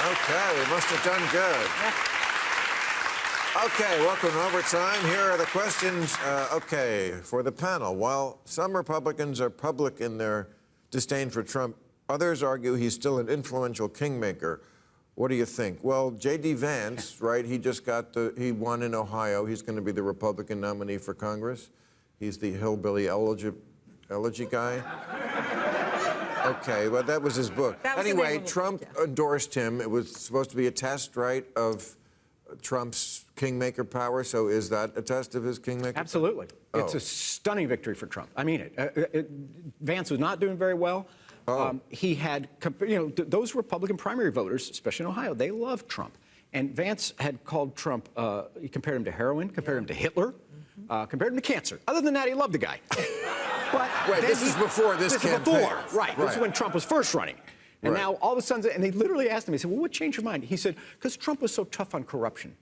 Okay, we must have done good. Okay, welcome to Overtime. Here are the questions. Okay, for the panel. While some Republicans are public in their disdain for Trump, others argue he's still an influential kingmaker. What do you think? Well, J.D. Vance, right, he won in Ohio. He's going to be the Republican nominee for Congress. He's the hillbilly elegy guy. Okay, well, that was his book. Anyway, Trump endorsed him. It was supposed to be a test, right, of Trump's kingmaker power. So is that a test of his kingmaker? Absolutely. Oh. It's a stunning victory for Trump. I mean it. Vance was not doing very well. He had, those Republican primary voters, especially in Ohio, they loved Trump. And Vance had called Trump, he compared him to heroin, compared him to Hitler, compared him to cancer. Other than that, he loved the guy. But wait, this is before this campaign. Right. This is when Trump was first running. And now all of a sudden, and they literally asked him, he said, well, what changed your mind? He said, because Trump was so tough on corruption.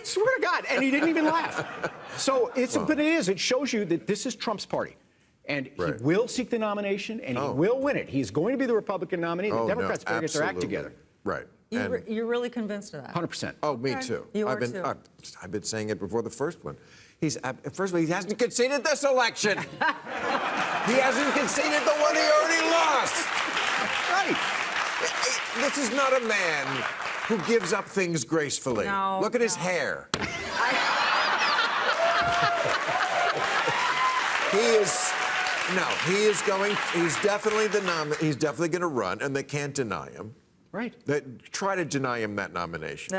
Swear to God. And he didn't even laugh. So but it shows you that this is Trump's party. And he will seek the nomination, and he will win it. He's going to be the Republican nominee. The Democrats better get their act together. Right. You're really convinced of that? 100%. Oh, me too. You are too. I've been saying it before the first one. First of all, he hasn't conceded this election. He hasn't conceded the one he already lost. Right. This is not a man who gives up things gracefully. No, Look at his hair. He's definitely he's definitely going to run, and they can't deny him. Right. They try to deny him that nomination.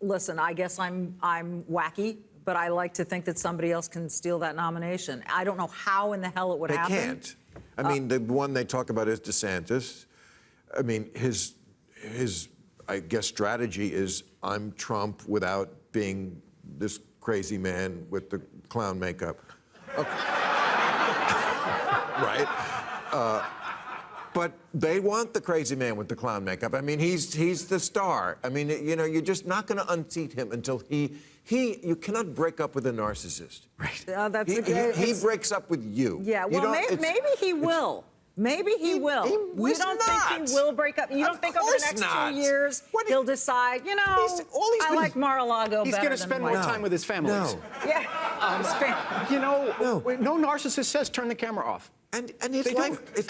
Listen, I guess I'm wacky, but I like to think that somebody else can steal that nomination. I don't know how in the hell it would happen. They can't. I mean, the one they talk about is DeSantis. I mean, his I guess, strategy is I'm Trump without being this crazy man with the clown makeup. Okay. Right? But they want the crazy man with the clown makeup. I mean, he's the star. I mean, you're just not going to unseat him until you cannot break up with a narcissist. Right. He breaks up with you. Yeah, well, maybe he will. Maybe he will. You don't think he will break up? You don't think over the next 2 years he'll decide, I like Mar-a-Lago better He's going to spend more time with his family. No. Yeah. No narcissist says turn the camera off. And his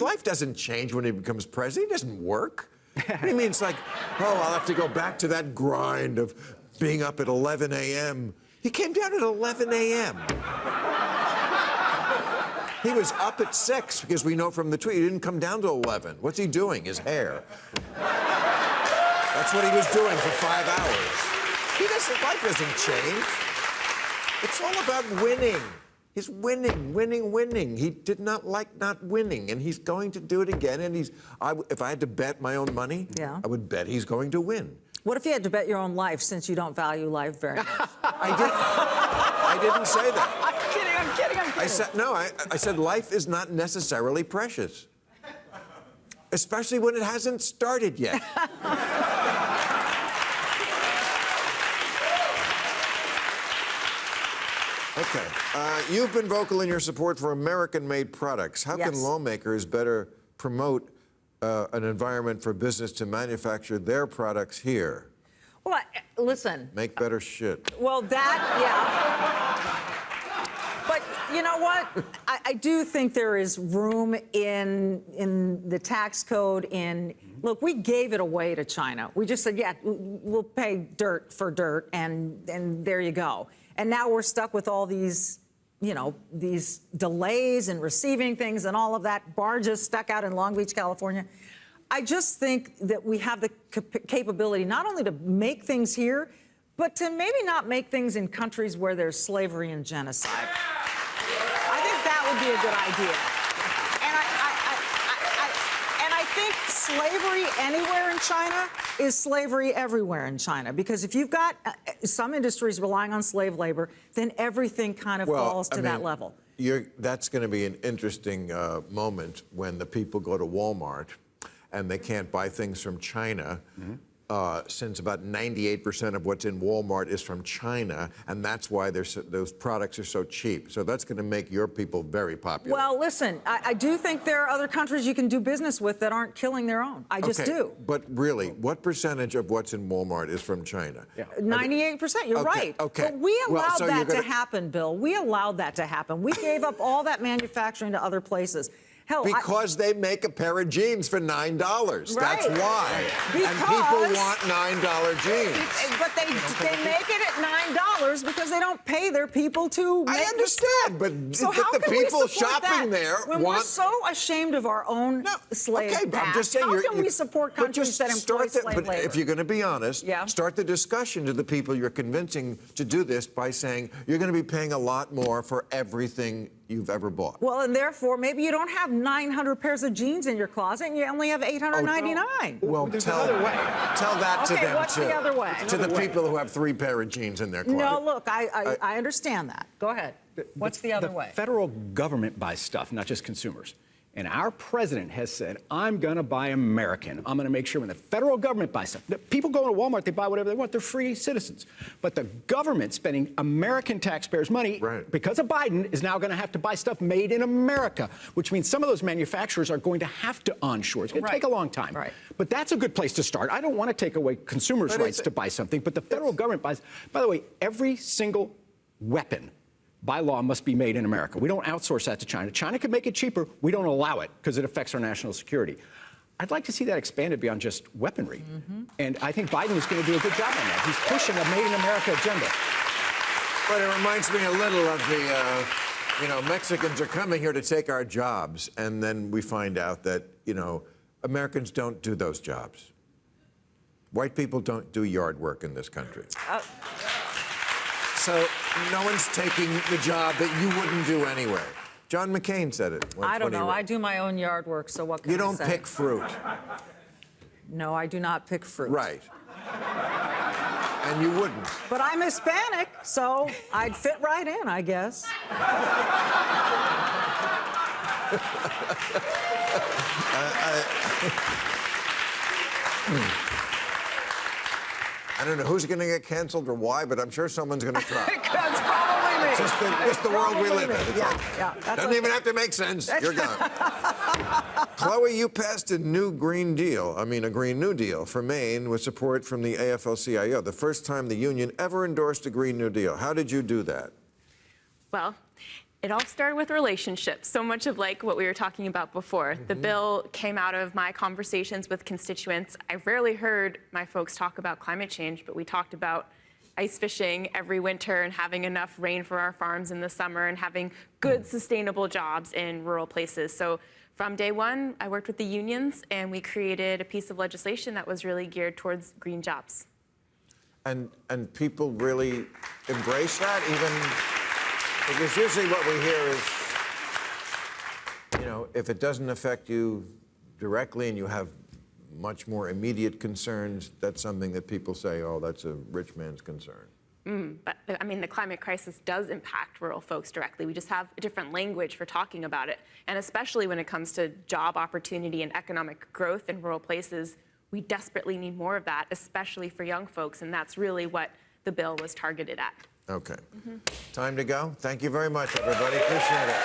life doesn't change when he becomes president. It doesn't work. What do you mean? It's like, I'll have to go back to that grind of being up at 11 a.m. He came down at 11 a.m. He was up at 6 because we know from the tweet he didn't come down to 11. What's he doing? His hair. That's what he was doing for 5 hours. Life doesn't change. It's all about winning. He's winning. He did not like not winning, and he's going to do it again. And if I had to bet my own money, I would bet he's going to win. What if you had to bet your own life, since you don't value life very much? I didn't say that. I'm kidding. I said life is not necessarily precious, especially when it hasn't started yet. Okay. You've been vocal in your support for American-made products. How can lawmakers better promote an environment for business to manufacture their products here? Well, listen. Make better shit. Well, But you know what? I do think there is room in the tax code. Look, we gave it away to China. We just said, we'll pay dirt for dirt, and there you go. And now we're stuck with all these, these delays in receiving things and all of that. Barges stuck out in Long Beach, California. I just think that we have the capability not only to make things here, but to maybe not make things in countries where there's slavery and genocide. I think that would be a good idea. And I think slavery anywhere in China is slavery everywhere in China. Because if you've got some industries relying on slave labor, then everything kind of falls to that level. That's going to be an interesting moment when the people go to Walmart and they can't buy things from China since about 98% of what's in Walmart is from China, and that's why those products are so cheap. So that's going to make your people very popular. Well, listen, I do think there are other countries you can do business with that aren't killing their own. I just do. But really, what percentage of what's in Walmart is from China? 98%, you're right. Okay. But we allowed so that to happen, Bill. We allowed that to happen. We gave up all that manufacturing to other places. Hell, because they make a pair of jeans for $9. Right. That's why. And people want $9 jeans. But they make it at $9 because they don't pay their people to make I understand, but so how the can we people support shopping that there when want... we're so ashamed of our own slave okay, but I'm past? just saying how can we support countries that employ slave labor? But if you're going to be honest, Yeah. start the discussion to the people you're convincing to do this by saying you're going to be paying a lot more for everything you've ever bought. Well, and therefore, maybe you don't have 900 pairs of jeans in your closet, and you only have 899. Well, tell that to them, what's too. the other way? To the people who have 3 pair of jeans in their closet. No, look, I understand that. Go ahead. What's the other way? The federal government buys stuff, not just consumers. And our president has said, I'm going to buy American. I'm going to make sure when the federal government buys stuff, people go to Walmart, they buy whatever they want. They're free citizens. But the government spending American taxpayers' money because of Biden is now going to have to buy stuff made in America, which means some of those manufacturers are going to have to onshore. It's going to take a long time. But that's a good place to start. I don't want to take away consumers' rights to buy something, but the federal government buys. By the way, every single weapon by law must be made in America. We don't outsource that to China. China could make it cheaper. We don't allow it because it affects our national security. I'd like to see that expanded beyond just weaponry. And I think Biden is going to do a good job on that. He's pushing a Made in America agenda. But it reminds me a little of the, Mexicans are coming here to take our jobs. And then we find out that, Americans don't do those jobs. White people don't do yard work in this country. So no one's taking the job that you wouldn't do anyway. John McCain said it. I don't know. I do my own yard work, so what can You I don't say? pick fruit. No, I do not pick fruit. Right. And you wouldn't. But I'm Hispanic, so I'd fit right in, I guess. I don't know who's going to get canceled or why, but I'm sure someone's going to try. That's probably me. It's the world we live in. Doesn't even have to make sense. You're gone. Chloe, you passed a new Green Deal, a Green New Deal for Maine with support from the AFL-CIO, the first time the union ever endorsed a Green New Deal. How did you do that? Well, it all started with relationships, so much of like what we were talking about before. The bill came out of my conversations with constituents. I rarely heard my folks talk about climate change, but we talked about ice fishing every winter and having enough rain for our farms in the summer and having good, sustainable jobs in rural places. So from day one, I worked with the unions and we created a piece of legislation that was really geared towards green jobs. And people really embrace that, even... Because usually what we hear is, if it doesn't affect you directly and you have much more immediate concerns, that's something that people say, oh, that's a rich man's concern. But the climate crisis does impact rural folks directly. We just have a different language for talking about it. And especially when it comes to job opportunity and economic growth in rural places, we desperately need more of that, especially for young folks. And that's really what the bill was targeted at. Okay. Time to go. Thank you very much, everybody. Appreciate it.